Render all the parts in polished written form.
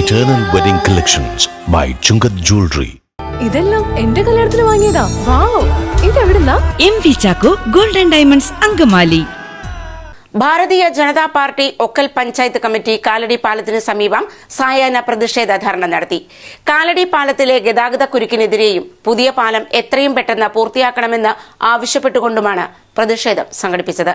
Eternal Wedding Collections by Chungat Jewelry. ഇതെല്ലാം എന്റെ കല്യാണത്തിന് വാങ്ങിയതാ. വാവ്, ഇതെവിടുന്നാ? MV Chacko golden diamonds Angamaly. Bharatiya Janata party Okkal panchayat committee Kalady പാലത്തിന് സമീപം സായാഹ്ന പ്രതിഷേധ ധർണ നടത്തി. കാലടി പാലത്തിലെ ഗതാഗത കുരുക്കിനെതിരെയും പുതിയ പാലം എത്രയും പെട്ടെന്ന് പൂർത്തിയാക്കണമെന്ന് ആവശ്യപ്പെട്ടുകൊണ്ടുമാണ് പ്രതിഷേധം സംഘടിപ്പിച്ചത്.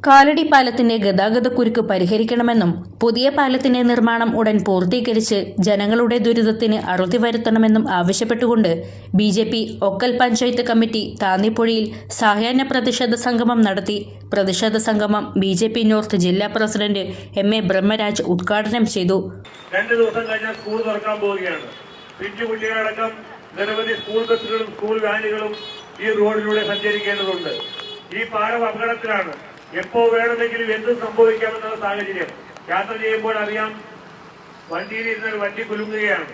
കാലടി പാലത്തിന്റെ ഗതാഗതക്കുരുക്ക് പരിഹരിക്കണമെന്നും പുതിയ പാലത്തിന്റെ നിർമ്മാണം ഉടൻ പൂർത്തീകരിച്ച് ജനങ്ങളുടെ ദുരിതത്തിന് അറുതി വരുത്തണമെന്നും ആവശ്യപ്പെട്ടുകൊണ്ട് BJP ഒക്കൽ പഞ്ചായത്ത് കമ്മിറ്റി താന്നിപ്പുഴയിൽ സായാഹ്ന പ്രതിഷേധ സംഗമം നടത്തി. പ്രതിഷേധ സംഗമം BJP നോർത്ത് ജില്ലാ പ്രസിഡന്റ് MA ബ്രഹ്മരാജ് ഉദ്ഘാടനം ചെയ്തു. 2 ദിവസം കഴിഞ്ഞാൽ സ്കൂൾ തുറക്കാൻ പോവുകയാണ്. പിഞ്ചുകുട്ടികളടക്കം നിരവധി സ്കൂൾ ബസ്സുകളും സ്കൂൾ വാനുകളും ഈ റോഡിലൂടെ സഞ്ചരിക്കേണ്ടതുണ്ട്. ഈ പാലം അപകടത്തിലാണ്. എപ്പോ വേണമെങ്കിലും എന്തും സംഭവിക്കാമെന്നുള്ള സാഹചര്യം. യാത്ര ചെയ്യുമ്പോൾ അറിയാം, വണ്ടിയിലിരുന്നാൽ വണ്ടി കുലുങ്ങുകയാണ്.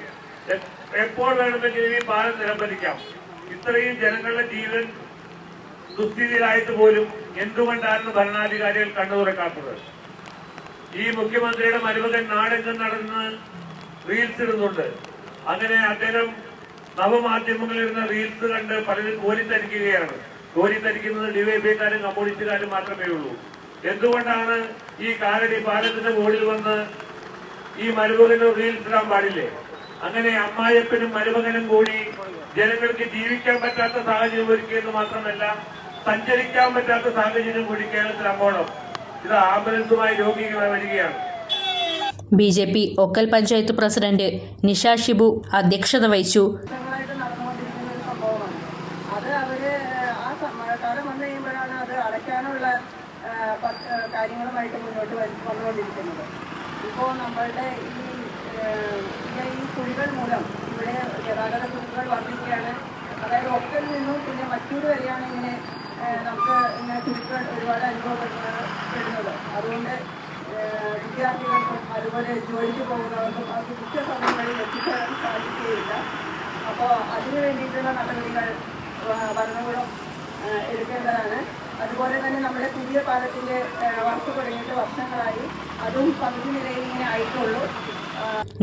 എപ്പോൾ വേണമെങ്കിലും ഈ പാലം നിലംപതിക്കാം. ഇത്രയും ജനങ്ങളുടെ ജീവൻ ദുസ്ഥിതിയിലായിട്ട് പോലും എന്തുകൊണ്ടാണ് ഭരണാധികാരികൾ കണ്ണു തുറക്കാത്തത്? ഈ മുഖ്യമന്ത്രിയുടെ മരുമകൻ നാടെങ്ങും നടന്ന് റീൽസ് ഇടുന്നുണ്ട്. അങ്ങനെ അദ്ദേഹം നവമാധ്യമങ്ങളിലിരുന്ന റീൽസ് കണ്ട് പലരും കോരിത്തരിക്കുകയാണ്. കോരിത്തരിക്കുന്നത് ഡിവൈഎഫ്ഐക്കാരും കമ്മ്യൂണിസ്റ്റുകാരും മാത്രമേ ഉള്ളൂ. എന്തുകൊണ്ടാണ് ഈ കാലടി പാലത്തിന്റെ മുകളിൽ വന്ന് ഈ മരുമകനും റീൽസ് ഇടാൻ പാടില്ലേ? അങ്ങനെ അമ്മായപ്പനും മരുമകനും കൂടി ജനങ്ങൾക്ക് ജീവിക്കാൻ പറ്റാത്ത സാഹചര്യം ഒരുക്കിയെന്ന് മാത്രമല്ല, സഞ്ചരിക്കാൻ പറ്റാത്ത സാഹചര്യം കൂടി കേരളത്തിൽ അമ്പോണം. ഇത് ആംബുലൻസുമായി രോഗികൾ വരികയാണ്. BJP ഒക്കൽ പഞ്ചായത്ത് പ്രസിഡന്റ് നിഷ ഷിബു അധ്യക്ഷത വഹിച്ചു. മഴക്കാലം വന്നു കഴിയുമ്പോഴാണ് അത് അടയ്ക്കാനുള്ള കാര്യങ്ങളുമായിട്ട് മുന്നോട്ട് വന്നുകൊണ്ടിരിക്കുന്നത്. ഇപ്പോൾ നമ്മളുടെ ഈ കുഴികൾ മൂലം ഇവിടെ ഗതാഗത കുഴികൾ വർദ്ധിക്കുകയാണ്. അതായത് ഒക്കൽ നിന്നും പിന്നെ മറ്റൂർ വരെയാണ് ഇങ്ങനെ നമുക്ക് ഇങ്ങനെ കുഴികൾ ഒരുപാട് അനുഭവപ്പെടുന്നത്. അതുകൊണ്ട് വിദ്യാർത്ഥികൾക്കും അതുപോലെ ജോലിക്ക് പോകുന്നവർക്കും അവർക്ക് കൃത്യസമയങ്ങളിൽ എത്തിച്ചേരാൻ സാധിക്കുകയില്ല. അപ്പോൾ അതിനു വേണ്ടിയിട്ടുള്ള നടപടികൾ ഭരണകൂടം എടുക്കേണ്ടതാണ്. അതുപോലെ തന്നെ നമ്മുടെ പുതിയ പാലത്തിന്റെ വർക്ക് തുടങ്ങിയിട്ട് വർഷങ്ങളായി, അതും പകുതി നിലയിൽ ഇങ്ങനെ ആയിട്ടുള്ളൂ.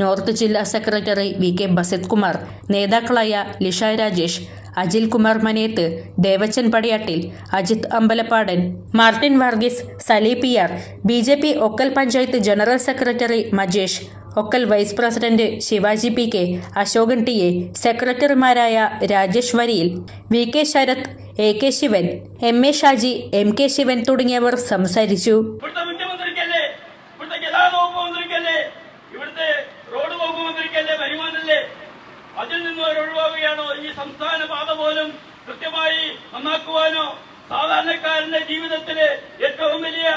നോർത്ത് ജില്ലാ സെക്രട്ടറി VK ബസത് കുമാർ, നേതാക്കളായ Lisha Rajesh, Ajil Kumar Maneth, Devachan Padiyattil, Ajith Ambalappadan, Martin Varghese, Sali PR, BJP Okkal panchayat general secretary Majesh, Okkal vice president Shivaji PK, Ashokan TA, സെക്രട്ടറിമാരായ രാജേഷ് വരിയിൽ, VK Sarath, AK Shivan, MA Shaji, MK Shivan തുടങ്ങിയവർ സംസാരിച്ചു. അതിൽ നിന്ന് ഒഴിവാകുകയാണോ? ഈ സംസ്ഥാന പാത പോലും കൃത്യമായി നന്നാക്കുവാനോ സാധാരണക്കാരന്റെ ജീവിതത്തില് ഏറ്റവും വലിയ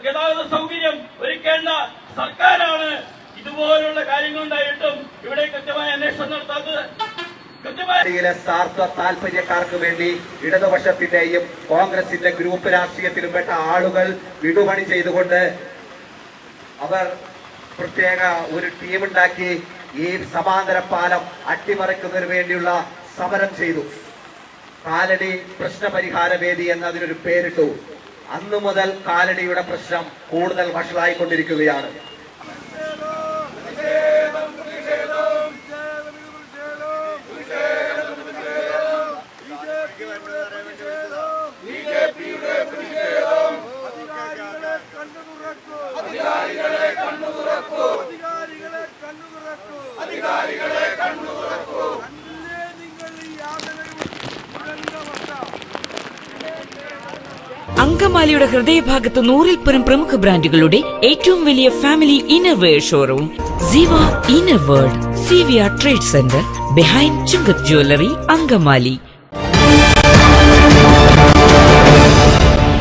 ഗതാഗത സൗകര്യം ഒരുക്കേണ്ട സർക്കാരാണ് ഇതുപോലുള്ള കാര്യങ്ങളുണ്ടായിട്ടും ഇവിടെ കൃത്യമായ അന്വേഷണം നടത്താത്തത്. സ്വാർത്ഥ താല്പര്യക്കാർക്ക് വേണ്ടി ഇടതുപക്ഷത്തിന്റെയും കോൺഗ്രസിന്റെ ഗ്രൂപ്പ് രാഷ്ട്രീയത്തിലും പെട്ട ആളുകൾ വിടുപണി ചെയ്തുകൊണ്ട് അവർ പ്രത്യേക ഒരു ടീമുണ്ടാക്കി ഈ സമാന്തര പാലം അട്ടിമറിക്കുന്നതിന് വേണ്ടിയുള്ള സമരം ചെയ്തു. കാലടി പ്രശ്നപരിഹാര വേദി എന്നതിനൊരു പേരിട്ടു. അന്നു മുതൽ കാലടിയുടെ പ്രശ്നം കൂടുതൽ വഷളായിക്കൊണ്ടിരിക്കുകയാണ്. അങ്കമാലിയുടെ ഹൃദയഭാഗത്ത് 100-ൽ-പരം പ്രമുഖ ബ്രാൻഡുകളുടെ ഏറ്റവും വലിയ ഫാമിലി ഇന്നർവെയർ ഷോറൂം ജീവ inner world CVR trade centre behind Chungath jewellery Angamaly.